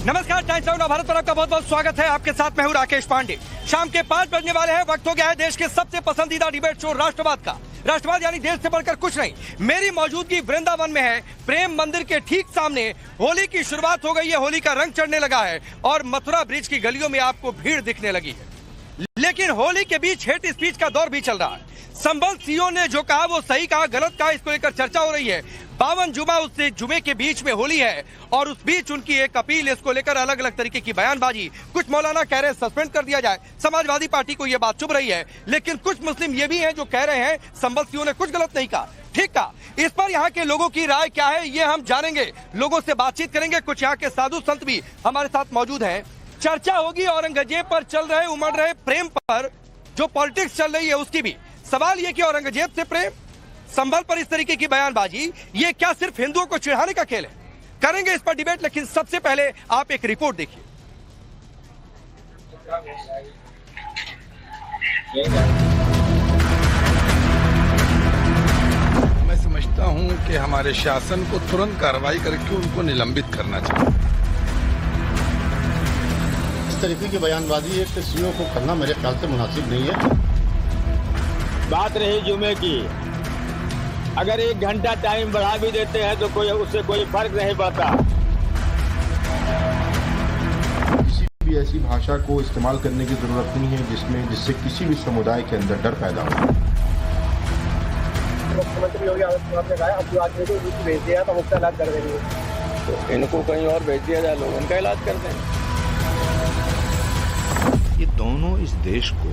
नमस्कार, times of Bharat पर आपका बहुत बहुत स्वागत है। आपके साथ मैं हूं राकेश पांडे। शाम के 5 बजने वाले हैं। वक्त हो गया है देश के सबसे पसंदीदा डिबेट शो राष्ट्रवाद का। राष्ट्रवाद यानी देश से बढ़कर कुछ नहीं। मेरी मौजूदगी वृंदावन में है, प्रेम मंदिर के ठीक सामने। होली की शुरुआत हो गई है, होली का रंग चढ़ने लगा है और मथुरा ब्रिज की गलियों में आपको भीड़ दिखने लगी है। लेकिन होली के बीच हेट स्पीच का दौर भी चल रहा है। संबल सीओ ने जो कहा वो सही कहा, गलत कहा, इसको लेकर चर्चा हो रही है। 52 जुमा उससे जुमे के बीच में होली है और उस बीच उनकी एक अपील, इसको लेकर अलग अलग तरीके की बयानबाजी। कुछ मौलाना कह रहे हैं सस्पेंड कर दिया जाए, समाजवादी पार्टी को यह बात चुभ रही है। लेकिन कुछ मुस्लिम ये भी हैं जो कह रहे हैं संबल सीओ ने कुछ गलत नहीं कहा, ठीक कहा। इस पर यहाँ के लोगों की राय क्या है ये हम जानेंगे, लोगों से बातचीत करेंगे। कुछ यहाँ के साधु संत भी हमारे साथ मौजूद हैं। चर्चा होगी औरंगजेब पर चल रहे उमड़ रहे प्रेम पर, जो पॉलिटिक्स चल रही है उसकी भी। सवाल ये कि औरंगजेब से प्रेम, संभल पर इस तरीके की बयानबाजी, ये क्या सिर्फ हिंदुओं को चिढ़ाने का खेल है? करेंगे इस पर डिबेट, लेकिन सबसे पहले आप एक रिपोर्ट देखिए। मैं समझता हूं कि हमारे शासन को तुरंत कार्रवाई करके उनको निलंबित करना चाहिए। इस तरीके की बयानबाजी एक सीओ को करना मेरे ख्याल से मुनासिब नहीं है। बात रही जुमे की, अगर 1 घंटा टाइम बढ़ा भी देते हैं तो उससे कोई फर्क नहीं पड़ता। किसी भी ऐसी भाषा को इस्तेमाल करने की जरूरत नहीं है जिससे किसी भी समुदाय के अंदर डर पैदा हो। मुख्यमंत्री योगी आदित्यनाथ ने कहा अब आदमी को भेज दिया तो उसका इलाज कर देंगे, तो इनको कहीं और भेज दिया जाए, लोग उनका इलाज कर दें। ये दोनों इस देश को,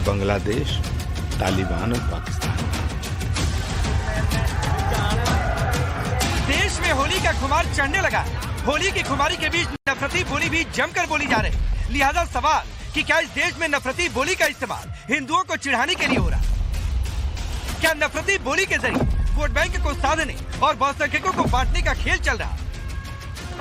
बांग्लादेश, तालिबान और पाकिस्तान, देश में होली का खुमार चढ़ने लगा। होली की खुमारी के बीच नफरती बोली भी जमकर बोली जा रही। लिहाजा सवाल कि क्या इस देश में नफरती बोली का इस्तेमाल हिंदुओं को चिढ़ाने के लिए हो रहा? क्या नफरती बोली के जरिए वोट बैंक को साधने और बहुसंख्यकों को बांटने का खेल चल रहा?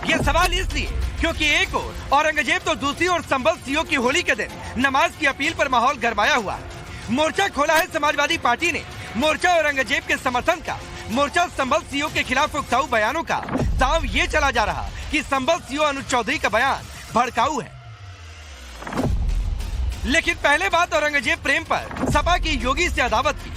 ये सवाल इसलिए क्योंकि एक और औरंगजेब तो दूसरी ओर संबल सीओ की होली के दिन नमाज की अपील पर माहौल गरमाया हुआ है। मोर्चा खोला है समाजवादी पार्टी ने। मोर्चा औरंगजेब के समर्थन का, मोर्चा संबल सीओ के खिलाफ उकसाऊ बयानों का। दाव ये चला जा रहा कि संबल सीओ अनुज चौधरी का बयान भड़काऊ है। लेकिन पहले बात औरंगजेब प्रेम पर सपा की योगी से अदावत की।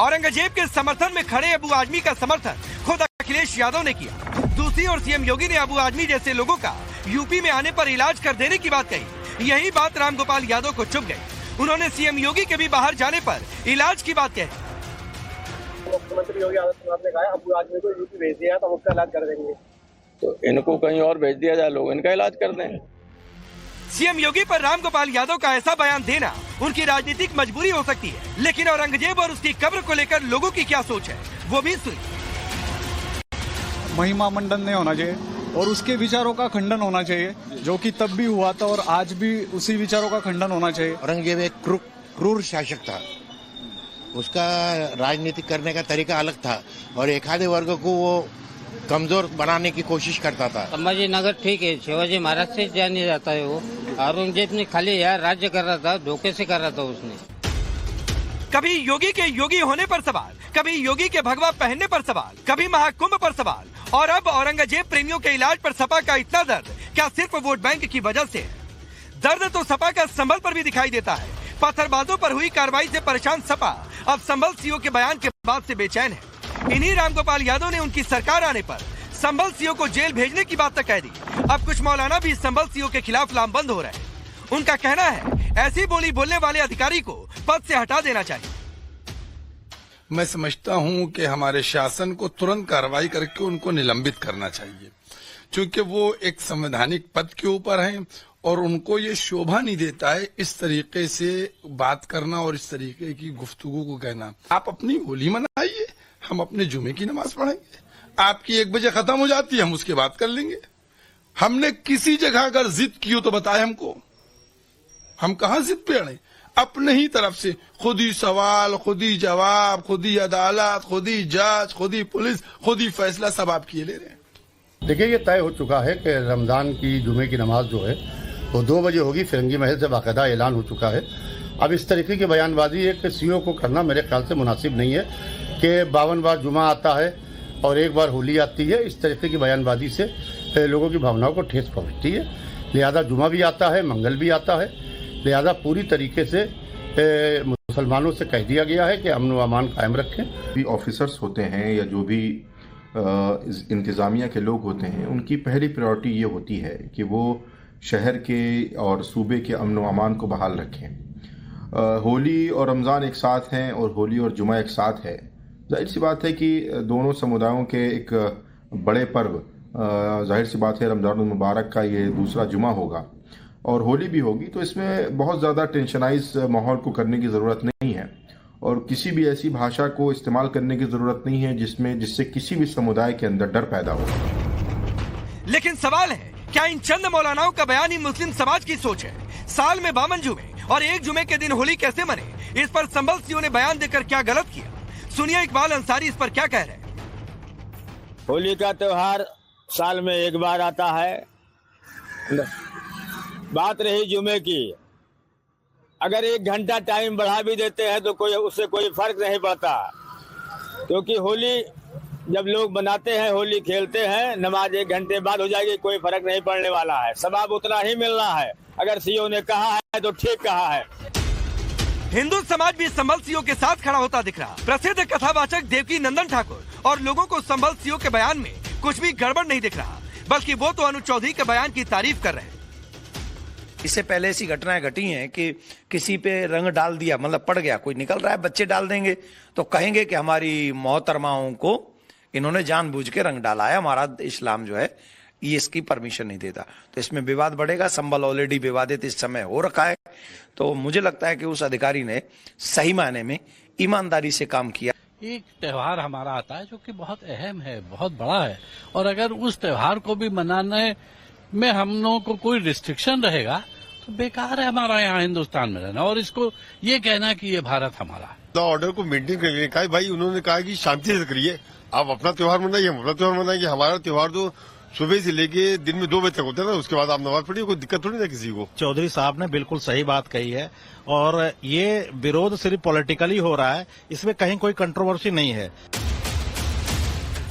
औरंगजेब के समर्थन में खड़े अबू आजमी का समर्थन खुद अखिलेश यादव ने किया। दूसरी ओर सीएम योगी ने अबू आजमी जैसे लोगों का यूपी में आने पर इलाज कर देने की बात कही। यही बात रामगोपाल यादव को चुभ गई। उन्होंने सीएम योगी के भी बाहर जाने पर इलाज की बात कही। मुख्यमंत्री योगी आदित्यनाथ ने कहा अब आदमी को यूपी भेज दिया तो उसका इलाज कर देंगे, तो इनको कहीं और भेज दिया जाए, लोग इनका इलाज कर दें। सीएम योगी पर रामगोपाल यादव का ऐसा बयान देना उनकी राजनीतिक मजबूरी हो सकती है। लेकिन औरंगजेब और उसकी कब्र को लेकर लोगों की क्या सोच है वो भी सुनिए। महिमा मंडन नहीं होना चाहिए और उसके विचारों का खंडन होना चाहिए, जो कि तब भी हुआ था और आज भी उसी विचारों का खंडन होना चाहिए। औरंगजेब एक क्रूर शासक था, उसका राजनीति करने का तरीका अलग था और एक आधे वर्ग को वो कमजोर बनाने की कोशिश करता था। संभाजी नगर ठीक है, शिवाजी महाराज से जाने जाता है वो। औरंगजेब ने खाली यार राज्य कर रहा था, धोखे से कर रहा था उसने। कभी योगी के योगी होने पर सवाल, कभी योगी के भगवा पहनने पर सवाल, कभी महाकुंभ पर सवाल, और अब औरंगजेब प्रेमियों के इलाज पर सपा का इतना दर्द क्या सिर्फ वोट बैंक की वजह से? दर्द तो सपा का संभल पर भी दिखाई देता है। पत्थरबाजों पर हुई कार्रवाई से परेशान सपा अब संभल सीओ के बयान के बाद से बेचैन है। इन्हीं रामगोपाल यादव ने उनकी सरकार आने पर संभल सीओ को जेल भेजने की बात तक कह दी। अब कुछ मौलाना भी संभल सीओ के खिलाफ लामबंद हो रहे हैं। उनका कहना है ऐसी बोली बोलने वाले अधिकारी को पद से हटा देना चाहिए। मैं समझता हूं कि हमारे शासन को तुरंत कार्रवाई करके उनको निलंबित करना चाहिए, क्योंकि वो एक संवैधानिक पद के ऊपर हैं और उनको ये शोभा नहीं देता है इस तरीके से बात करना और इस तरीके की गुफ्तगू को कहना। आप अपनी होली मनाइए, हम अपने जुमे की नमाज पढ़ेंगे। आपकी 1 बजे खत्म हो जाती है, हम उसके बाद कर लेंगे। हमने किसी जगह अगर जिद की हो तो बताए हमको, हम कहाँ जिद पे अड़े? अपने ही तरफ से खुद ही सवाल, खुद ही जवाब, खुद ही अदालत, खुद ही जांच, खुद ही पुलिस, खुद ही फैसला सब आप किए ले रहे हैं। देखिए, ये तय हो चुका है कि रमजान की जुमे की नमाज जो है वो 2 बजे होगी। फिरंगी महल से बाकायदा ऐलान हो चुका है। अब इस तरीके की बयानबाजी एक सीओ को करना मेरे ख्याल से मुनासिब नहीं है कि 52 बार जुमा आता है और एक बार होली आती है, इस तरीके की बयानबाजी से लोगों की भावनाओं को ठेस पहुंचती है। लिहाजा जुमा भी आता है, मंगल भी आता है। लिहाजा पूरी तरीके से मुसलमानों से कह दिया गया है कि अमन व अमान कायम रखें। भी ऑफिसर्स होते हैं या जो भी इंतज़ामिया के लोग होते हैं, उनकी पहली प्रायोरिटी ये होती है कि वो शहर के और सूबे के अमन व अमान को बहाल रखें। होली और रमज़ान एक साथ हैं और होली और जुमा एक साथ है। जाहिर सी बात है कि दोनों समुदायों के एक बड़े पर्व, जाहिर सी बात है रमज़ान मुबारक का ये दूसरा जुमा होगा और होली भी होगी, तो इसमें बहुत ज़्यादा टेंशनाइज माहौल को करने की ज़रूरत नहीं है और किसी भी ऐसी भाषा को इस्तेमाल करने की ज़रूरत नहीं है जिससे किसी भी समुदाय के अंदर डर पैदा हो। लेकिन सवाल है, क्या इन चंद मौलानाओं का बयान ही मुस्लिम समाज की सोच है? साल में 52 जुमे और एक जुमे के दिन होली कैसे मने? इस पर संभल सीओ ने बयान देकर क्या गलत किया? सुनिए इकबाल अंसारी इस पर क्या कह रहे हैं। होली का त्योहार साल में एक बार आता है। बात रही जुमे की, अगर 1 घंटा टाइम बढ़ा भी देते हैं तो उससे कोई फर्क नहीं पड़ता, क्योंकि होली जब लोग बनाते हैं, होली खेलते हैं, नमाज 1 घंटे बाद हो जाएगी, कोई फर्क नहीं पड़ने वाला है, सवाब उतना ही मिलना है। अगर सीओ ने कहा है तो ठीक कहा है। हिंदू समाज भी संभल सीओ के साथ खड़ा होता दिख रहा। प्रसिद्ध कथावाचक देवकी नंदन ठाकुर और लोगों को संभल सीओ के बयान में कुछ भी गड़बड़ नहीं दिख रहा, बल्कि वो तो अनुज चौधरी के बयान की तारीफ कर रहे हैं। इससे पहले ऐसी घटनाएं घटी हैं कि किसी पे रंग डाल दिया, मतलब पड़ गया, कोई निकल रहा है, बच्चे डाल देंगे तो कहेंगे कि हमारी मोहतरमाओं को इन्होंने जानबूझ के रंग डाला है, हमारा इस्लाम जो है ये इसकी परमिशन नहीं देता, तो इसमें विवाद बढ़ेगा। संभल ऑलरेडी विवादित इस समय हो रखा है, तो मुझे लगता है कि उस अधिकारी ने सही मायने में ईमानदारी से काम किया। एक त्योहार हमारा आता है जो कि बहुत अहम है, बहुत बड़ा है, और अगर उस त्योहार को भी मनाने में हम लोगों को कोई रिस्ट्रिक्शन रहेगा तो बेकार है हमारा यहाँ हिंदुस्तान में रहना और इसको ये कहना कि ये भारत हमारा है। ऑर्डर को मेंटेन करने का भाई उन्होंने कहा कि शांति से करिए, आप अपना त्योहार मनाइए, हम अपना त्योहार मनाएंगे। हमारा त्योहार तो सुबह से लेके दिन में 2 बजे तक होता है ना, उसके बाद आप नमाज पढ़िए, कोई दिक्कत थोड़ी ना किसी को। चौधरी साहब ने बिल्कुल सही बात कही है और ये विरोध सिर्फ पॉलिटिकली हो रहा है, इसमें कहीं कोई कंट्रोवर्सी नहीं है।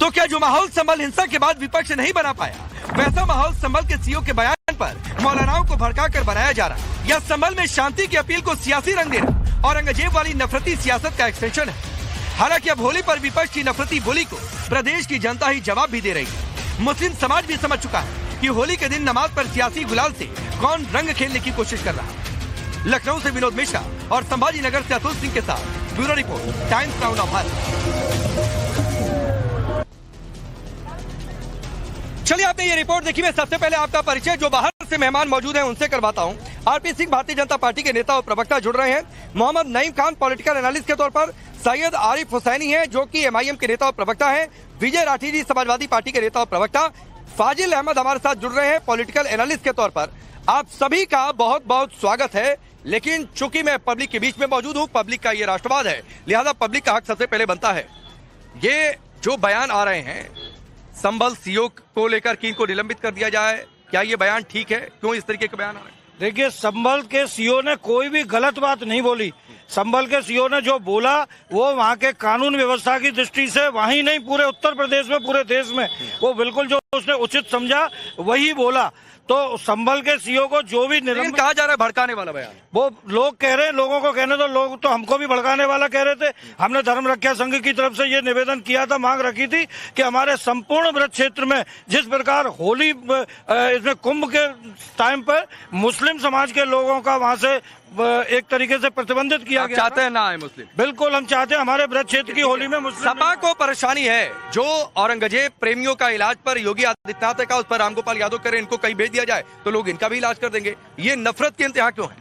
तो क्या जो माहौल संभल हिंसा के बाद विपक्ष नहीं बना पाया, वैसा माहौल संभल के सीओ के बयान पर मौलानाओं को भड़काकर बनाया जा रहा है, या संभल में शांति की अपील को सियासी रंग देना औरंगजेब वाली नफरती सियासत का एक्सटेंशन है? हालांकि अब होली पर विपक्ष की नफरती बोली को प्रदेश की जनता ही जवाब भी दे रही है। मुस्लिम समाज भी समझ चुका है कि होली के दिन नमाज पर सियासी गुलाल से कौन रंग खेलने की कोशिश कर रहा है। लखनऊ से विनोद मिश्रा और संभाजी नगर से अतुल सिंह के साथ bureau report, times now of Bharat. चलिए आपने ये रिपोर्ट देखी। मैं सबसे पहले आपका परिचय जो बाहर से मेहमान मौजूद हैं उनसे करवाता हूं। आरपी सिंह भारतीय जनता पार्टी के नेता और प्रवक्ता जुड़ रहे हैं। मोहम्मद नईम खान पॉलिटिकल एनालिस्ट के तौर पर, सैयद आरिफ हुसैनी है जो कि एमआईएम के नेता और प्रवक्ता हैं, विजय राठी समाजवादी पार्टी के नेता और प्रवक्ता, फाजिल अहमद हमारे साथ जुड़ रहे हैं पॉलिटिकल एनालिस्ट के तौर पर। आप सभी का बहुत बहुत स्वागत है। लेकिन चूंकि मैं पब्लिक के बीच में मौजूद हूँ, पब्लिक का ये राष्ट्रवाद है, लिहाजा पब्लिक का हक सबसे पहले बनता है। ये जो बयान आ रहे हैं संभल सीओ को लेकर कि इनको निलंबित कर दिया जाए, क्या ये बयान ठीक है? क्यों इस तरीके के बयान आ रहे हैं? देखिए, संभल के सीओ ने कोई भी गलत बात नहीं बोली। संभल के सीओ ने जो बोला वो वहाँ के कानून व्यवस्था की दृष्टि से, वहीं नहीं पूरे उत्तर प्रदेश में, पूरे देश में, वो बिल्कुल जो उसने उचित समझा वही बोला। तो संभल के सीओ को जो भी निलंबित कहा जा रहा है भड़काने वाला बयान, वो लोग कह रहे हैं, लोगों को कहने दो, लोग तो हमको भी भड़काने वाला कह रहे थे। हमने धर्म रक्षा संघ की तरफ से ये निवेदन किया था, मांग रखी थी कि हमारे संपूर्ण व्रत क्षेत्र में जिस प्रकार होली इसमें कुंभ के टाइम पर मुस्लिम समाज के लोगों का वहां से एक तरीके से प्रतिबंधित किया गया। चाहते हैं ना आए मुस्लिम? बिल्कुल, हम चाहते हैं हमारे व्रत क्षेत्र की होली में मुस्लिम। सपा को परेशानी है जो औरंगजेब प्रेमियों का इलाज पर योगी आदित्यनाथ ने कहा उस पर रामगोपाल यादव करें, इनको कहीं भेज दिया जाए तो लोग इनका भी इलाज कर देंगे। ये नफरत की इंतहा क्यों है?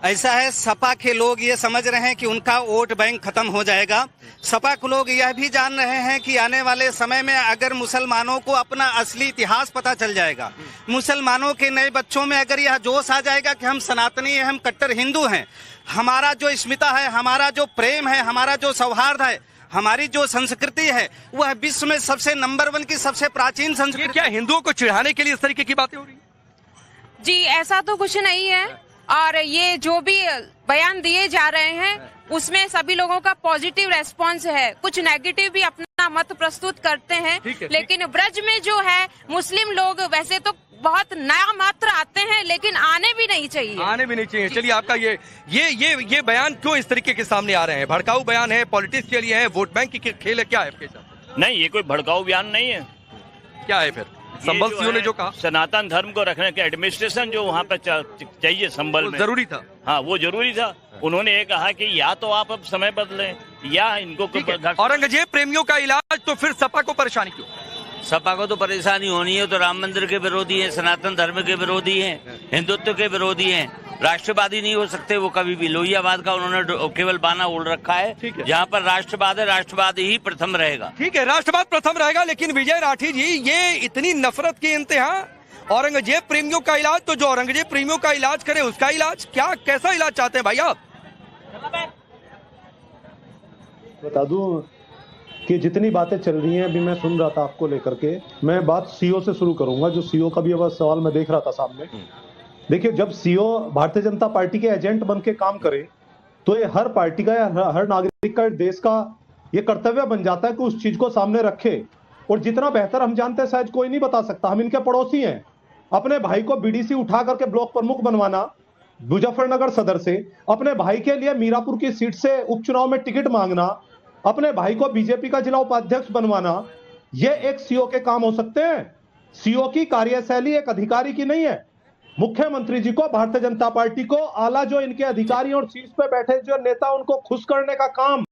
ऐसा है, सपा के लोग ये समझ रहे हैं कि उनका वोट बैंक खत्म हो जाएगा। सपा के लोग यह भी जान रहे हैं कि आने वाले समय में अगर मुसलमानों को अपना असली इतिहास पता चल जाएगा, मुसलमानों के नए बच्चों में अगर यह जोश आ जाएगा कि हम सनातनी हैं, हम कट्टर हिंदू हैं, हमारा जो अस्मिता है, हमारा जो प्रेम है, हमारा जो सौहार्द है, हमारी जो संस्कृति है, वह विश्व में सबसे नंबर 1 की सबसे प्राचीन संस्कृति। क्या हिंदुओं को चिढ़ाने के लिए इस तरीके की बातें हो रही? जी, ऐसा तो कुछ नहीं है, और ये जो भी बयान दिए जा रहे हैं उसमें सभी लोगों का पॉजिटिव रेस्पॉन्स है, कुछ नेगेटिव भी अपना अपना मत प्रस्तुत करते हैं। लेकिन ब्रज में जो है मुस्लिम लोग वैसे तो बहुत नया मात्र आते हैं, लेकिन आने भी नहीं चाहिए। आने भी नहीं चाहिए। चलिए, आपका ये बयान क्यों इस तरीके के सामने आ रहे हैं? भड़काऊ बयान है, पॉलिटिक्स के लिए है, वोट बैंक की खेल है, क्या है आपके साथ? नहीं, ये कोई भड़काऊ बयान नहीं है। क्या है फिर? संबल सीओ ने जो कहा, सनातन धर्म को रखने के एडमिनिस्ट्रेशन जो वहाँ पे चाहिए संबल में, जरूरी था। हाँ, वो जरूरी था। उन्होंने ये कहा कि या तो आप अब समय बदलें या इनको औरंगजेब प्रेमियों का इलाज, तो फिर सपा को परेशानी क्यों? सपा को तो परेशानी होनी है, तो राम मंदिर के विरोधी हैं, सनातन धर्म के विरोधी हैं, हिंदुत्व के विरोधी हैं, राष्ट्रवादी नहीं हो सकते वो कभी भी। लोहियाबाद का उन्होंने केवल बाना ओढ़ रखा है, जहाँ पर राष्ट्रवाद है, राष्ट्रवाद ही प्रथम रहेगा। ठीक है, राष्ट्रवाद प्रथम रहेगा। लेकिन विजय राठी जी, ये इतनी नफरत की इंतहा, औरंगजेब प्रेमियों का इलाज, तो जो औरंगजेब प्रेमियों का इलाज करे उसका इलाज क्या, कैसा इलाज चाहते हैं भाई आप? बता दूं कि जितनी बातें चल रही हैं, अभी मैं सुन रहा था आपको लेकर के, मैं बात सीओ से शुरू करूंगा। जो सीओ का भी अब सवाल मैं देख रहा था सामने। देखिए, जब सीओ भारतीय जनता पार्टी के एजेंट बन के काम करे, तो ये हर पार्टी का या हर नागरिक का, देश का ये कर्तव्य बन जाता है कि उस चीज को सामने रखे। और जितना बेहतर हम जानते हैं शायद कोई नहीं बता सकता। हम इनके पड़ोसी हैं। अपने भाई को बीडीसी उठा करके ब्लॉक प्रमुख बनवाना मुजफ्फरनगर सदर से, अपने भाई के लिए मीरापुर की सीट से उपचुनाव में टिकट मांगना, अपने भाई को बीजेपी का जिला उपाध्यक्ष बनवाना, ये एक सीओ के काम हो सकते हैं? सीओ की कार्यशैली एक अधिकारी की नहीं है। मुख्यमंत्री जी को, भारतीय जनता पार्टी को, आला जो इनके अधिकारी और शीर्ष पे बैठे जो नेता, उनको खुश करने का काम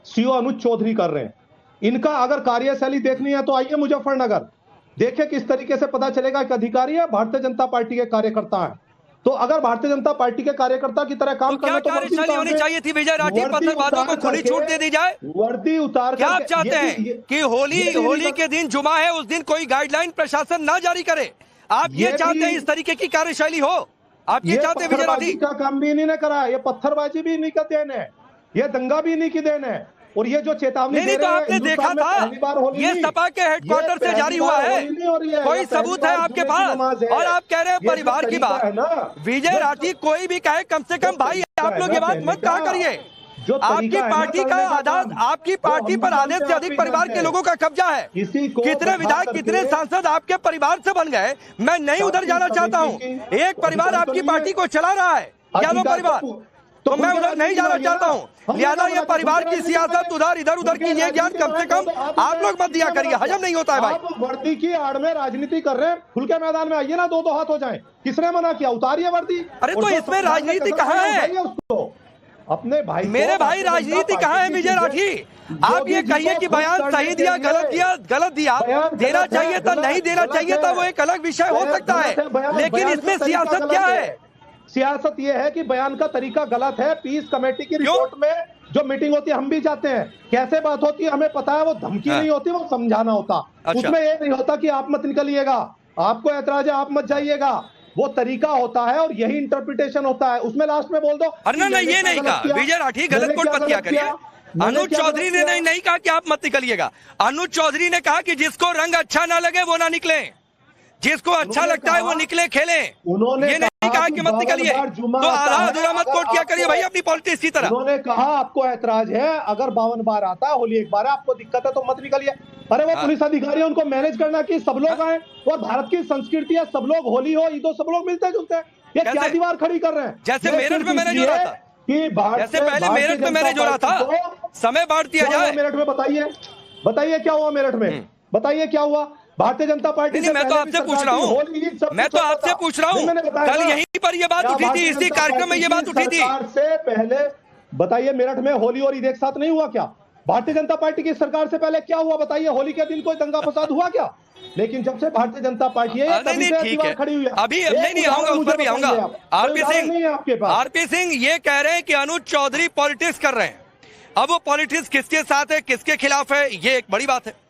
सीओ अनुज चौधरी कर रहे हैं। इनका अगर कार्यशैली देखनी है तो आइए मुजफ्फरनगर, देखिए किस तरीके से पता चलेगा कि अधिकारी है, भारतीय जनता पार्टी के कार्यकर्ता है। तो अगर भारतीय जनता पार्टी के कार्यकर्ता की तरह काम करना, तो कार्यशैली होनी चाहिए थी विजय राठी? पत्थरबाजों को खुली छूट दे दी जाए? वर्दी उतार क्या आप चाहते हैं कि होली के दिन जुमा है, उस दिन कोई गाइडलाइन प्रशासन ना जारी करे? आप ये चाहते हैं इस तरीके की कार्यशैली हो? आप ये चाहते हैं विजय राठी? का काम भी इन्हीं ने करा है, ये पत्थरबाजी भी इन्हीं का देन है, ये दंगा भी इन्हीं की देन है। और ये जो चेतावनी नहीं, तो आपने देखा था, ये सपा के हेडक्वार्टर से जारी हुआ है, कोई सबूत है आपके पास? और आप कह रहे हैं परिवार की बात। विजय राठी कोई भी कहे, कम से कम भाई आप लोग ये बात मत कहा करिए। आपकी पार्टी का आदेश, आपकी पार्टी पर आधे से अधिक परिवार के लोगों का कब्जा है। कितने विधायक, कितने सांसद आपके परिवार से बन गए? मैं नहीं उधर जाना चाहता हूँ। एक परिवार आपकी पार्टी को चला रहा है, यादव परिवार, तो मैं उधर नहीं जाना चाहता हूँ। लिहाजा ये परिवार की सियासत उधर इधर उधर की, ये ज्ञान कम से कम आप लोग मत दिया करिए, हजम नहीं होता है भाई। वर्दी की आड़ में राजनीति कर रहे हैं, खुल के मैदान में आइए ना, दो हाथ हो जाए। किसने मना किया? उतारिए वर्दी। अरे तो इसमें राजनीति कहाँ है? अपने भाई, मेरे भाई, राजनीति कहाँ है विजय राठी? आप ये कहिए कि बयान सही दिया, गलत दिया, देना चाहिए था, नहीं देना चाहिए था, वो एक अलग विषय हो सकता है, लेकिन इसमें सियासत क्या है? सियासत ये है कि बयान का तरीका गलत है। पीस कमेटी की रिपोर्ट में जो मीटिंग होती है, हम भी जाते हैं, कैसे बात होती है हमें पता है। वो धमकी नहीं होती, वो समझाना होता। उसमें ये नहीं होता कि आप मत निकलिएगा, आपको ऐतराज है आप मत जाइएगा। वो तरीका होता है और यही इंटरप्रिटेशन होता है। उसमें लास्ट में बोल दो, अरे ना, ये नहीं कहा विजय राठी, गलत कोट मत किया करिए। अनुज चौधरी ने नहीं कहा कि आप मत निकलिएगा। अनुज चौधरी ने कहा कि जिसको रंग अच्छा ना लगे वो ना निकले, जिसको अच्छा लगता है वो निकले खेले। ये नहीं कहा कि मत निकलिए, तो आधा अधूरा मत कोट किया करिए भाई अपनी पॉलिटिक्स की तरह। उन्होंने कहा आपको ऐतराज है, अगर 52 बार आता है, होली एक बार है, आपको दिक्कत है तो मत निकलिए। अरे वो पुलिस अधिकारी है, उनको मैनेज करना कि सब लोग आए, और भारत की संस्कृति है, सब लोग होली हो, ईद हो, सब लोग मिलते जुलते हैं। ये क्या दीवार खड़ी कर रहे हैं? जैसे मेरठ में मैनेज हो रहा था, जैसे पहले मेरठ में मैनेज हो रहा था, समय बांट दिया जाए। मेरठ में बताइए क्या हुआ? मेरठ में बताइए क्या हुआ? भारतीय जनता पार्टी नहीं, मैं तो आपसे पूछ रहा हूँ, मैं तो आपसे पूछ रहा हूँ। कल यहीं पर ये बात उठी थी, इसी कार्यक्रम में ये बात उठी थी। से पहले बताइए, मेरठ में होली और ईद एक साथ नहीं हुआ क्या? भारतीय जनता पार्टी की सरकार से पहले क्या हुआ बताइए? होली के दिन कोई दंगा फसाद हुआ क्या? लेकिन जब से भारतीय जनता पार्टी है, नहीं, खड़ी हुई है। अभी नहीं आऊंगा, उस पर भी आऊंगा। आरपी सिंह ये कह रहे हैं कि अनुज चौधरी पॉलिटिक्स कर रहे हैं। अब वो पॉलिटिक्स किसके साथ है, किसके खिलाफ है, ये एक बड़ी बात है।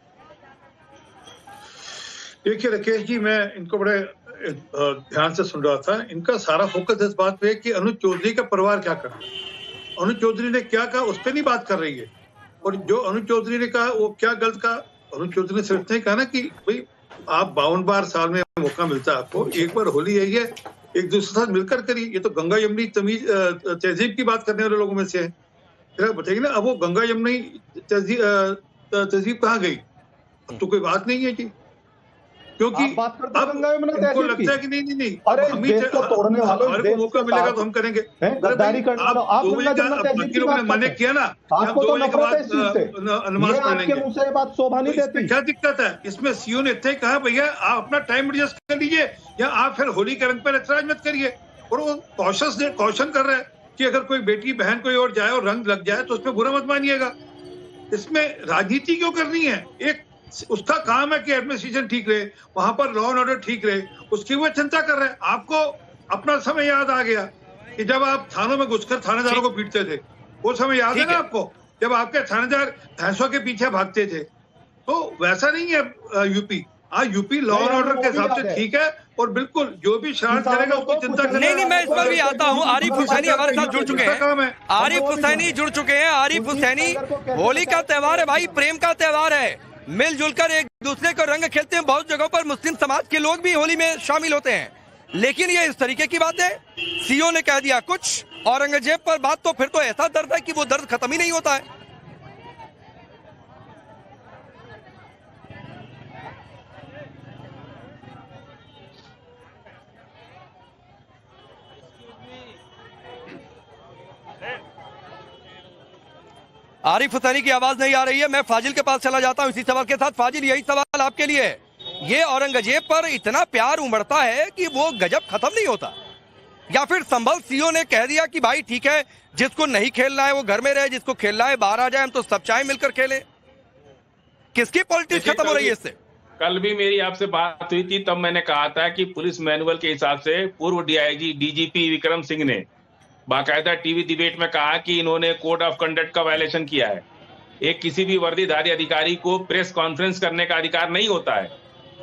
देखिए राकेश जी, मैं इनको बड़े ध्यान से सुन रहा था। इनका सारा फोकस इस बात पे है कि अनुज चौधरी का परिवार क्या कर रहा है, अनुज चौधरी ने क्या कहा उस पर नहीं बात कर रही है। और जो अनुज चौधरी ने कहा वो क्या गलत कहा? अनुज चौधरी ने सिर्फ इतना कहा ना कि भाई आप 52 बार साल में मौका मिलता है आपको, एक बार होली आई है, एक दूसरे के साथ मिलकर करिए। ये तो गंगा यमुनी तहजीब की बात करने वाले लोगों में से है, बताइए ना। अब वो गंगा यमुनी तहजीब कहाँ गई? अब तो कोई बात नहीं है जी, क्योंकि बात करते अब उनको लगता है कि नहीं अरे देश को तोड़ने वालों, हमारे को मौका मिलेगा तो हम करेंगे। गद्दारी करने वालों, आप वकीलों ने मना किया ना, आपको तो नफरत है इस चीज से, नमाज पढ़ आपके मुंह से ये बात शोभा नहीं देती। क्या दिक्कत है इसमें? सीओ ने इतना ही कहा भैया आप अपना टाइम एडजस्ट कर लीजिए, या आप फिर होली के रंग पर ऐतराज मत करिए। और वो कॉशन कर रहा है कि अगर कोई बेटी बहन कोई और जाए और रंग लग जाए तो उसमें बुरा मत मानिएगा। इसमें राजनीति क्यों करनी है? एक उसका काम है कि एडमिनिस्ट्रेशन ठीक रहे, वहां पर लॉ एंड ऑर्डर ठीक रहे, उसकी वो चिंता कर रहे हैं। आपको अपना समय याद आ गया कि जब आप थानों में घुसकर थानेदारों को पीटते थे, वो समय याद है ना आपको, जब आपके थानेदार भैंसों के पीछे भागते थे। तो वैसा नहीं है यूपी। आज यूपी लॉ एंड ऑर्डर के हिसाब से ठीक है, और बिल्कुल जो भी शरारत करेगा उसकी चिंता करेगा। नहीं, मैं इस पर भी आता हूँ। आरिफ हुसैनी हमारे साथ जुड़ चुके हैं, आरिफ हुसैनी जुड़ चुके हैं। आरिफ हुसैनी, होली का त्योहार है भाई, प्रेम का त्योहार है, मिलजुल कर एक दूसरे को रंग खेलते हैं। बहुत जगहों पर मुस्लिम समाज के लोग भी होली में शामिल होते हैं, लेकिन ये इस तरीके की बात है। सीओ ने कह दिया कुछ, औरंगजेब पर बात, तो फिर तो ऐसा दर्द है कि वो दर्द खत्म ही नहीं होता है। आरिफ हुसैनी की आवाज नहीं आ रही है। मैं फाजिल के पास चला जाता हूं इसी सवाल के साथ। फाजिल, यही सवाल आपके लिए है, ये औरंगजेब पर इतना प्यार उमड़ता है कि वो गजब खत्म नहीं होता, या फिर संभल सीओ ने कह दिया कि भाई ठीक है, जिसको नहीं खेलना है वो घर में रहे, जिसको खेलना है बाहर आ जाए, हम तो सब चाहे मिलकर खेलें? किसकी पॉलिटिक्स खत्म हो रही है इससे? कल भी मेरी आपसे बात हुई थी, तब मैंने कहा था कि पुलिस मैनुअल के हिसाब से पूर्व डीआईजी डीजीपी विक्रम सिंह ने बाकायदा टीवी डिबेट में कहा कि इन्होंने कोड ऑफ कंडक्ट का वायलेशन किया है। एक किसी भी वर्दीधारी अधिकारी को प्रेस कॉन्फ्रेंस करने का अधिकार नहीं होता है,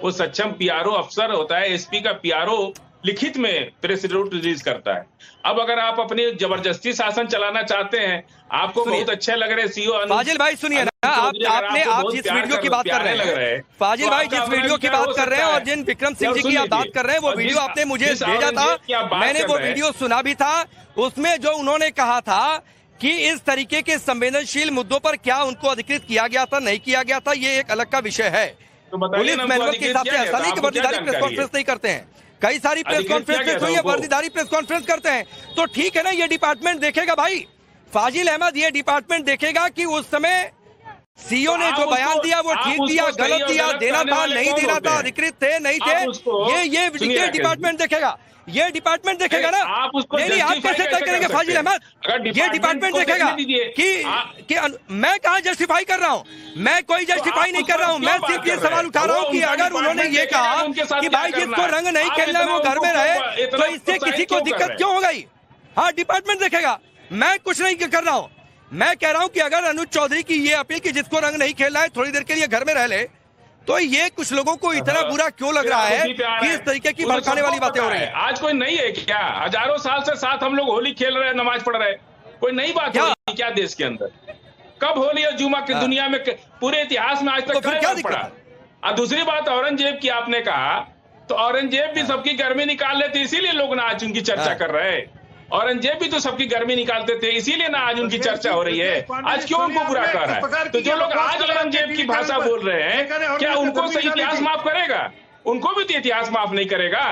वो सक्षम पीआरओ अफसर होता है। एसपी का पीआरओ लिखित में प्रेस नोट रिलीज करता है। अब अगर आप अपनी जबरदस्ती शासन चलाना चाहते हैं, आपको बहुत अच्छे लग रहे सीओ फाजिल भाई, सुनिए ना, आप जिस वीडियो की बात कर रहे हैं, फाजिल भाई जिस वीडियो की बात कर रहे हैं और जिन विक्रम सिंह जी की आप बात कर रहे हैं, वो वीडियो आपने मुझे भेजा था, मैंने वो वीडियो सुना भी था। उसमें जो उन्होंने कहा था कि इस तरीके के संवेदनशील मुद्दों पर क्या उनको अधिकृत किया गया था, नहीं किया गया था, ये एक अलग का विषय है। पुलिस मैनुअल के हिसाब से ऐसा नहीं कि वर्दीधारी प्रेस कॉन्फ्रेंस नहीं करते हैं, कई सारी प्रेस कॉन्फ्रेंस हुई है, वर्दीधारी प्रेस कॉन्फ्रेंस करते हैं, तो ठीक है ना, ये डिपार्टमेंट देखेगा भाई। फाजिल अहमद, ये डिपार्टमेंट देखेगा कि उस समय सीओ ने जो बयान दिया वो ठीक दिया, गलत दिया, देना था, नहीं देना था, अधिकृत थे, नहीं थे, ये डिपार्टमेंट देखेगा, ये डिपार्टमेंट देखेगा ना। नहीं, आप कैसे तय करेंगे फाजिल अहमद? ये डिपार्टमेंट देखेगा कि मैं कहाँ जस्टिफाई कर रहा हूँ, मैं कोई जस्टिफाई नहीं कर रहा हूँ, मैं सिर्फ ये सवाल उठा रहा हूँ कि अगर उन्होंने ये कहा कि भाई जिसको रंग नहीं खेलना है वो घर में रहे, तो इससे किसी को दिक्कत क्यों हो गई? हाँ, डिपार्टमेंट देखेगा, मैं कुछ नहीं कर रहा हूँ। मैं कह रहा हूं कि अगर अनुज चौधरी की ये अपील कि जिसको रंग नहीं खेलना है थोड़ी देर के लिए घर में रह ले, तो ये कुछ लोगों को इतना बुरा क्यों लग रहा है कि इस तरीके की भड़काने वाली बातें हो रही है? आज कोई नहीं है क्या? हजारों साल से साथ हम लोग होली खेल रहे हैं, नमाज पढ़ रहे हैं, कोई नई बात हो रही क्या देश के अंदर? कब होली और जुमा की दुनिया में पूरे इतिहास में आज तक क्या पड़ा? और दूसरी बात, औरंगजेब की आपने कहा, तो औरंगजेब भी सबकी गर्मी निकाल लेते, इसीलिए लोग ना आज उनकी चर्चा कर रहे हैं। औरंगजेब भी तो सबकी गर्मी निकालते थे, इसीलिए ना आज उनकी चर्चा हो रही है। आज क्यों उनको बुरा कर रहा है? तो जो लोग आज औरंगजेब की भाषा बोल रहे हैं, क्या उनको से इतिहास माफ करेगा? उनको भी तो इतिहास माफ नहीं करेगा।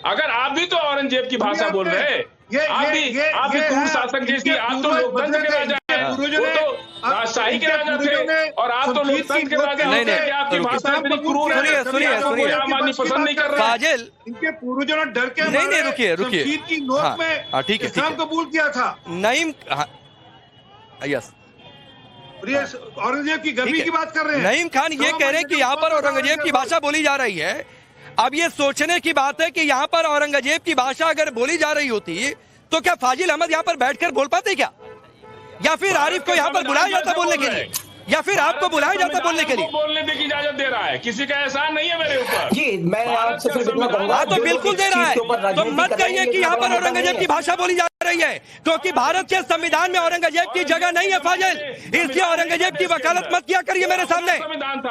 अगर आप भी तो औरंगजेब की भाषा बोल रहे हैं, आप भी क्रूर शासक जैसी, आप तो लोकतंत्र के राजा हैं, वो तो राजशाही के राजा थे, और आप तो लोकतंत्र के राजा होते हैं। आपकी भाषा इतनी क्रूर है, कोई आम आदमी पसंद नहीं कर रहा है। इनके पूर्वजों ने डर के नहीं, रुकिए की नोक में ठीक है, इस्लाम कबूल किया था। नईम, यस, औरंगजेब की गर्मी की बात कर रहे हैं। नईम खान ये कह रहे हैं कि यहाँ पर औरंगजेब की भाषा बोली जा रही है। अब ये सोचने की बात है कि यहाँ पर औरंगजेब की भाषा अगर बोली जा रही होती तो क्या फाजिल अहमद यहाँ पर बैठकर बोल पाते क्या? या फिर आरिफ को यहाँ पर बुलाया जाता बोलने के लिए, या फिर आपको बुलाया जाता बोलने के लिए? बोलने की इजाजत दे रहा है, किसी का एहसान नहीं है मेरे ऊपर जी। मैं आपसे फिर इतना कहूंगा, तो बिल्कुल दे रहा है, तो मत कहिए कि यहाँ पर औरंगजेब की भाषा बोली जा रही है, क्योंकि भारत के संविधान में औरंगजेब की जगह नहीं है फाजिल, इसलिए औरंगजेब की वकालत मत किया करिए मेरे सामने।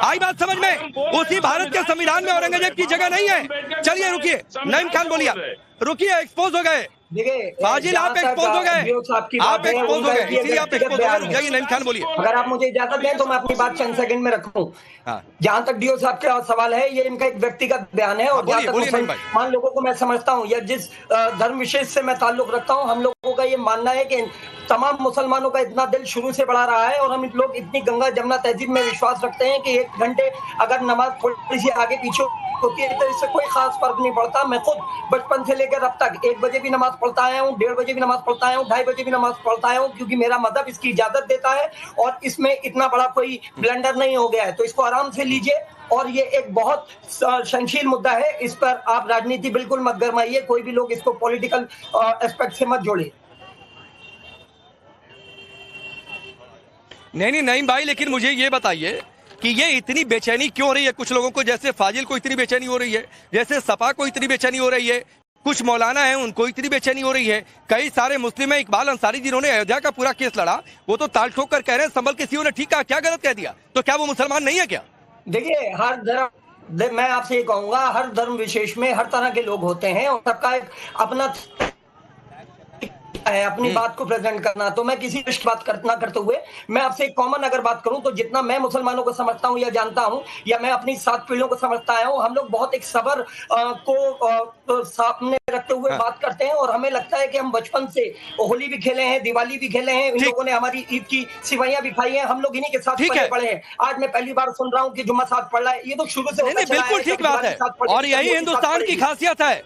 आई बात समझ में? उसी भारत के संविधान में औरंगजेब की जगह नहीं है। चलिए रुकिए, नईम खान बोलिए, रुकिए, एक्सपोज हो गए, देखिए फाजिल आप एक्सपोज हो गए, आप एक्सपोज हो गए, इसीलिए आप एक्सपोज हो गए। रुक जाइए, नईम खान बोलिए। अगर आप मुझे इजाजत दें तो मैं अपनी बात चंद सेकंड में रखूं। जहां तक डीओ साहब का सवाल है, ये इनका एक व्यक्तिगत बयान है, और जहां तक मुसलमान लोगों को मैं समझता हूं या जिस धर्म विशेष से मैं ताल्लुक रखता हूं, हम लोगों का ये मानना है कि तमाम मुसलमानों का इतना दिल शुरू से बढ़ा रहा है, और हम लोग इतनी गंगा जमुना तहजीब में विश्वास रखते हैं कि 1 घंटे अगर नमाज थोड़ी सी आगे पीछे होती है तो इससे कोई खास फर्क नहीं पड़ता। मैं खुद बचपन से लेकर अब तक 1 बजे भी नमाज पढ़ता आया हूँ, 1:30 बजे भी नमाज पढ़ता आया हूँ, 2:30 बजे भी नमाज पढ़ता आया हूँ, क्योंकि मेरा मजहब इसकी इजाजत देता है और इसमें इतना बड़ा कोई ब्लंडर नहीं हो गया है। तो इसको आराम से लीजिए, और ये एक बहुत संशील मुद्दा है, इस पर आप राजनीति बिल्कुल मत गरमाइए, कोई भी लोग इसको पॉलिटिकल एस्पेक्ट से मत जोड़िए। नहीं नईम भाई, लेकिन मुझे ये बताइए कि ये इतनी बेचैनी क्यों हो रही है कुछ लोगों को, जैसे फाजिल को इतनी बेचैनी हो रही है, जैसे सपा को इतनी बेचैनी हो रही है, कुछ मौलाना है उनको इतनी बेचैनी हो रही है, कई सारे मुस्लिम है। इकबाल अंसारी जिन्होंने अयोध्या का पूरा केस लड़ा, वो तो ताल ठोक कर कह रहे हैं संभल के सीओ ने ठीक कहा, क्या गलत कह दिया? तो क्या वो मुसलमान नहीं है क्या? देखिए, हर धर्म, मैं आपसे ये कहूंगा, हर धर्म विशेष में हर तरह के लोग होते हैं और सबका एक अपना है अपनी बात को प्रेजेंट करना। तो मैं किसी की बात ना करते हुए मैं आपसे एक कॉमन अगर बात करूं तो जितना मैं मुसलमानों को समझता हूं या जानता हूं, या मैं अपनी 7 पीढ़ियों को समझता आया हूं, हम लोग बहुत एक सब्र को सामने रखते हुए बात करते हैं, और हमें लगता है कि हम बचपन से होली भी खेले हैं, दिवाली भी खेले हैं, इन लोगों ने हमारी ईद की सिवैयां भी खाई हैं, हम लोग इन्हीं के साथ पढ़े हैं। आज मैं पहली बार सुन रहा हूँ कि जुम्मा साथ पढ़ रहा है, ये तो शुरू से बिल्कुल ठीक बात है, और यही हिंदुस्तान की खासियत है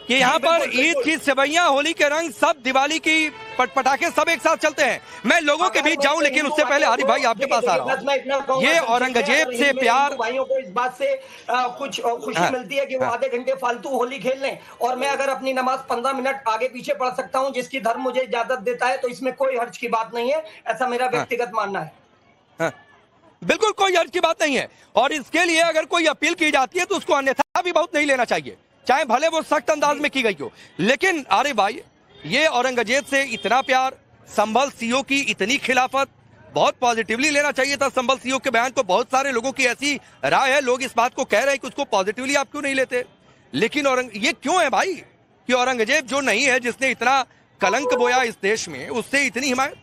कि यहाँ पर ईद की सेवैयां, होली के रंग, सब दिवाली की पटाखे सब एक साथ चलते हैं। मैं लोगों के बीच जाऊं, लेकिन उससे पहले आरिफ भाई आपके पास आ रहा हूं। ये औरंगजेब से प्यार, भाइयों को इस बात से कुछ खुशी मिलती है कि वो आधे घंटे फालतू होली खेल लें, और मैं अगर अपनी नमाज 15 मिनट आगे पीछे पढ़ सकता हूँ जिसकी धर्म मुझे इजाजत देता है, तो इसमें कोई हर्ज की बात नहीं है, ऐसा मेरा व्यक्तिगत मानना है। बिल्कुल कोई हर्ज की बात नहीं है, और इसके लिए अगर कोई अपील की जाती है तो उसको अन्यथा भी बहुत नहीं लेना चाहिए, चाहे भले वो सख्त अंदाज में की गई हो। लेकिन अरे भाई, ये औरंगजेब से इतना प्यार, संभल सीओ की इतनी खिलाफत, बहुत पॉजिटिवली लेना चाहिए था संभल सीओ के बयान को। बहुत सारे लोगों की ऐसी राय है, लोग इस बात को कह रहे हैं कि उसको पॉजिटिवली आप क्यों नहीं लेते। लेकिन ये क्यों है भाई कि औरंगजेब जो नहीं है, जिसने इतना कलंक बोया इस देश में, उससे इतनी हिमायत?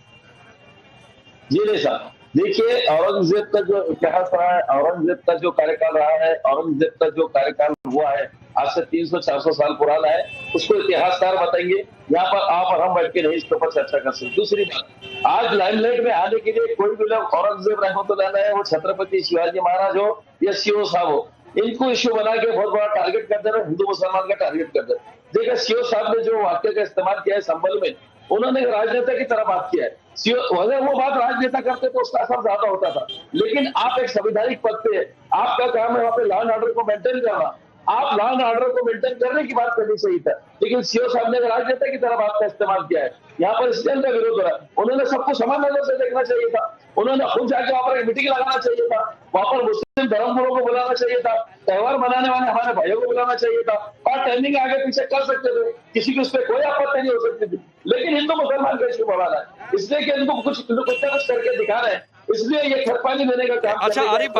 जी नहीं साहब, देखिए, औरंगजेब का जो इतिहास रहा है, औरंगजेब का जो कार्यकाल रहा है, औरंगजेब का जो कार्यकाल हुआ है आज से 300-400 साल पुराना है, उसको इतिहासकार बताएंगे। यहाँ पर आप और हम बैठ के नहीं इसके ऊपर चर्चा कर सकते। दूसरी बात, आज लाइमलाइट में आने के लिए कोई भी लोग औरंगजेब रहमतुल्लाह अलैह है, वो छत्रपति शिवाजी महाराज हो या सीओ साहब हो, इनको इश्यू बना के बहुत बड़ा टारगेट कर दे रहे, हिंदू मुसलमान का टारगेट कर दे रहे। देखिए, सीओ साहब ने जो वाक्य का इस्तेमाल किया है संभल में, उन्होंने राजनेता की तरह बात किया है। अगर वो बात राजनेता करते तो उसका असर ज्यादा होता था, लेकिन आप एक संवैधानिक पद पे, आपका काम है वहाँ पे लॉ एंड ऑर्डर को मेंटेन करना, आप लॉ एंड ऑर्डर को मेंटेन करने की बात करनी चाहिए था, लेकिन सीओ साहब ने राजनेता की तरह बात का इस्तेमाल किया है। यहाँ पर इसलिए उनका विरोध हो रहा है। उन्होंने सबको समान नजर से देखना चाहिए था, उन्होंने खुद जाके वहाँ पर एक मीटिंग लगाना चाहिए था, वहाँ पर मुस्लिम धर्मगुरुओं को बुलाना चाहिए था, त्योहार मनाने वाले हमारे भाइयों को बुलाना चाहिए था, और टाइमिंग आगे पीछे कर सकते थे, किसी की उस पर कोई आपत्ति नहीं हो सकती थी। लेकिन हिंदू मुसलमान का इश्यू बढ़ा है, इसलिए कि इनको कुछ करके दिखा रहे हैं, इसलिए ये खतपानी देने का काम। अच्छा आरिफ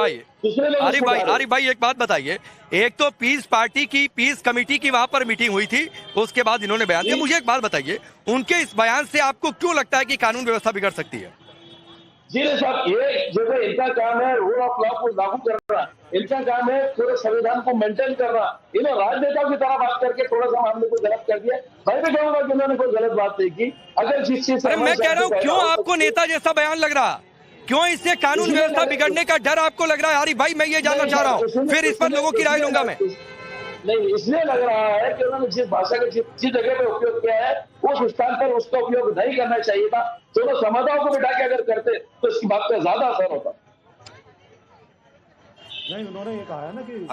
भाई एक बात बताइए, एक तो पीस पार्टी की, पीस कमेटी की वहां पर मीटिंग हुई थी, उसके बाद इन्होंने बयान दिया। मुझे एक बात बताइए, उनके इस बयान से आपको क्यों लगता है कि कानून व्यवस्था बिगड़ सकती है? जी नहीं साहब, ये जो है इनका काम है रूल ऑफ लॉ को लागू करना, इनका काम है पूरे संविधान को मेंटेन करना। इन्होंने राजनेताओं की तरह बात करके थोड़ा सा मामले को गलत कर दिया। मैं भी कहूँगा कि उन्होंने कोई गलत बात नहीं की। अगर जिस चीज से मैं कह रहा हूँ, क्यों आपको नेता जैसा बयान लग रहा, क्यों इससे कानून व्यवस्था बिगड़ने का डर आपको लग रहा है? आरिफ भाई, मैं ये जानना चाह रहा हूँ, फिर इस पर लोगों की राय लूंगा मैं। नहीं, इसलिए लग रहा है कि उन्होंने जिस भाषा का जिस जगह पे उपयोग किया है, उस स्थान पर उसका उपयोग नहीं करना चाहिए था। दोनों समाधाओं को बिठा के अगर करते तो इसकी बात का ज्यादा असर होता। नहीं, उन्होंने ये कहा है ना कि